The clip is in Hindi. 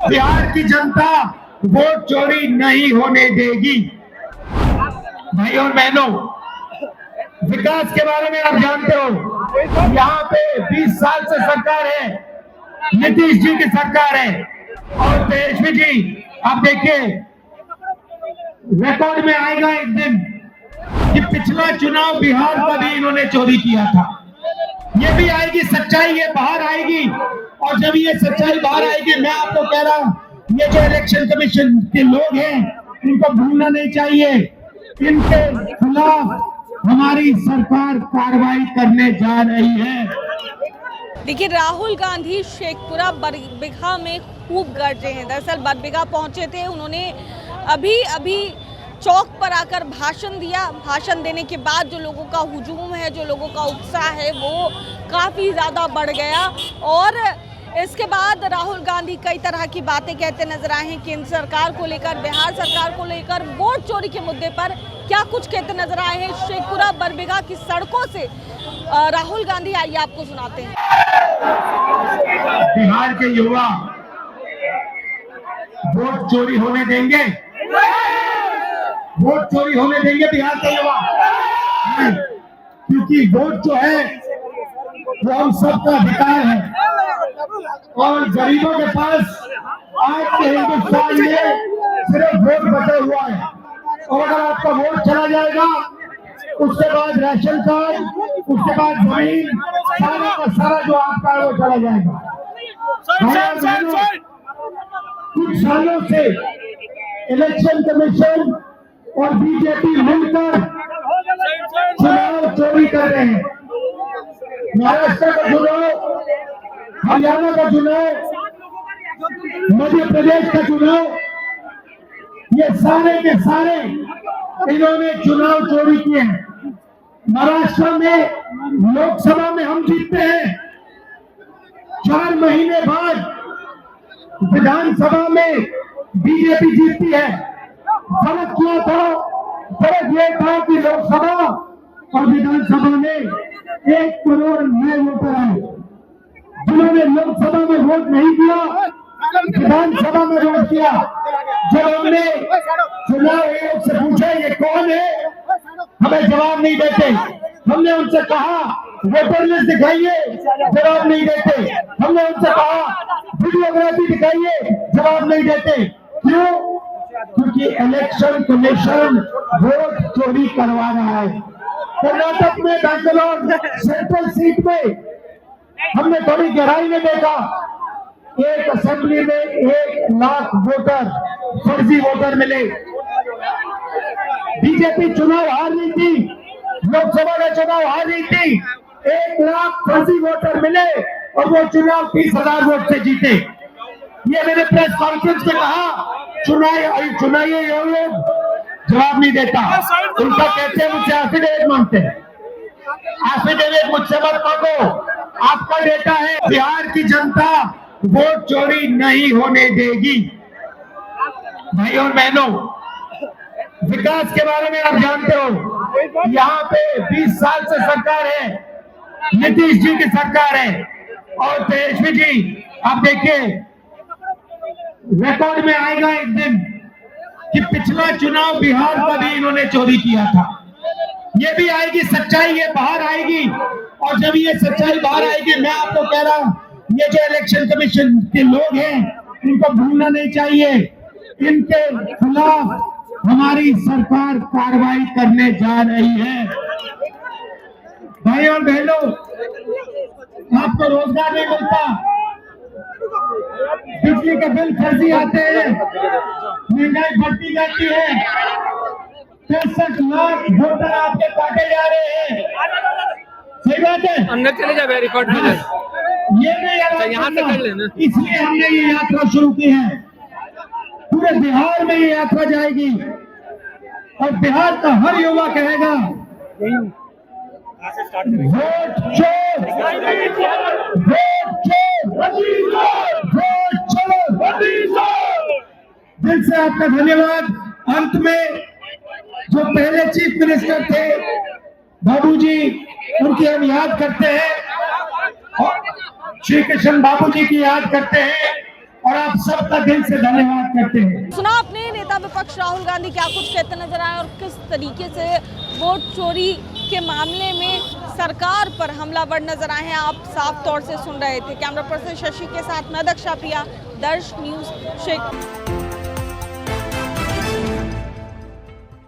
बिहार की जनता वोट चोरी नहीं होने देगी। भाई और बहनों, विकास के बारे में आप जानते हो, यहाँ पे 20 साल से सरकार है, नीतीश जी की सरकार है। और तेजस्वी जी, आप देखिए रिकॉर्ड में आएगा एक दिन कि पिछला चुनाव बिहार का भी इन्होंने चोरी किया था। ये भी आएगी सच्चाई, ये बाहर आएगी। और जब ये सच्चाई बाहर आएगी, मैं आपको कह रहा हूं, ये जो इलेक्शन कमीशन के लोग हैं, इनको भूलना नहीं चाहिए। इनके खिलाफ हमारी सरकार कार्रवाई करने जा रही है। देखिए, राहुल गांधी शेखपुरा बरबीघा में खूब गरजे हैं। दरअसल बरबीघा पहुंचे थे, उन्होंने अभी चौक पर आकर भाषण दिया। भाषण देने के बाद जो लोगों का हुजूम है, जो लोगों का उत्साह है, वो काफ़ी ज़्यादा बढ़ गया। और इसके बाद राहुल गांधी कई तरह की बातें कहते नजर आए हैं, केंद्र सरकार को लेकर, बिहार सरकार को लेकर, वोट चोरी के मुद्दे पर क्या कुछ कहते नजर आए हैं शेखपुरा बरबीघा की सड़कों से। राहुल गांधी, आइए आपको सुनाते हैं। बिहार के युवा वोट चोरी होने देंगे? वोट चोरी होने देंगे बिहार के युवा? नहीं, क्योंकि वोट जो है वो हम सबका अधिकार है। और गरीबों के पास आज के हिंदुस्तान में सिर्फ वोट बचा हुआ है। और अगर आपका वोट चला जाएगा, उसके बाद राशन कार्ड, उसके बाद जमीन, सारा का सारा जो आपका है वो चला जाएगा। कुछ सालों से इलेक्शन कमीशन और बीजेपी मिलकर चुनाव चोरी कर रहे हैं। महाराष्ट्र का चुनाव, हरियाणा का चुनाव, मध्य प्रदेश का चुनाव, ये सारे के सारे इन्होंने चुनाव चोरी किए हैं। महाराष्ट्र में लोकसभा में हम जीतते हैं, 4 महीने बाद विधानसभा में बीजेपी जीतती है। फर्क क्या था? फर्क ये था कि लोकसभा और विधानसभा में 1 करोड़ नए वोटर आए। जिन्होंने लोकसभा में वोट नहीं दिया, विधानसभा में वोट किया। जब हमने चुनाव आयोग से पूछा ये कौन है, हमें जवाब नहीं देते। हमने उनसे कहा वोटर लिस्ट दिखाइए, जवाब नहीं देते। हमने उनसे कहा वीडियोग्राफी दिखाइए, जवाब नहीं देते। क्यों? क्योंकि इलेक्शन कमीशन वोट चोरी करवा रहा है। कर्नाटक में बैंगलोर सेंट्रल सीट में हमने थोड़ी गहराई में देखा, एक असेंबली में 1 लाख वोटर, फर्जी वोटर मिले। बीजेपी चुनाव हार रही थी, लोकसभा का चुनाव हार रही थी, 1 लाख फर्जी वोटर मिले और वो चुनाव 30,000 वोट से जीते। ये मैंने प्रेस कॉन्फ्रेंस में कहा, चुनाइए ये लोग, जवाब नहीं देता। उनका कहते हैं मुझसे एफिडेविट मांगते हैं। एफिडेविट मुझसे मत मांगो, आपका डेटा है। बिहार की जनता वोट चोरी नहीं होने देगी। भाई और बहनों, विकास के बारे में आप जानते हो, यहाँ पे 20 साल से सरकार है, नीतीश जी की सरकार है। और तेजस्वी जी, आप देखिए रिकॉर्ड में आएगा एक दिन कि पिछला चुनाव बिहार का भी इन्होंने चोरी किया था। ये भी आएगी सच्चाई, ये बाहर आएगी। और जब ये सच्चाई बाहर आएगी, मैं आपको कह रहा हूं, ये जो इलेक्शन कमीशन के लोग हैं, इनको भूलना नहीं चाहिए। इनके खिलाफ हमारी सरकार कार्रवाई करने जा रही है। भाई और बहनों, आपको रोजगार नहीं मिलता, बिजली के बिल फर्जी आते हैं, महंगाई बढ़ती जाती है, 63 लाख वोटर आपके काटे जा रहे हैं। सही बात है? अंदर चले जाए, रिकॉर्ड में ये नहीं, यहाँ से कर लेना। इसलिए हमने ये यात्रा शुरू की है। पूरे बिहार में ये यात्रा जाएगी और बिहार का हर युवा कहेगा वोट चोर, वोट चोर, वोट चोर। दिल से आपका धन्यवाद। अंत में जो पहले चीफ मिनिस्टर थे बाबूजी, उनकी हम याद करते हैं, श्री कृष्ण बाबू जी की याद करते हैं। और आप सबका दिल से धन्यवाद करते हैं। सुना आपने नेता विपक्ष राहुल गांधी क्या कुछ कहते नजर आए और किस तरीके से वोट चोरी के मामले में सरकार पर हमलावर नजर आए हैं, आप साफ तौर से सुन रहे थे। कैमरा पर्सन शशि के साथ मैं दक्षा प्रिया, दर्श न्यूज शेखपुरा।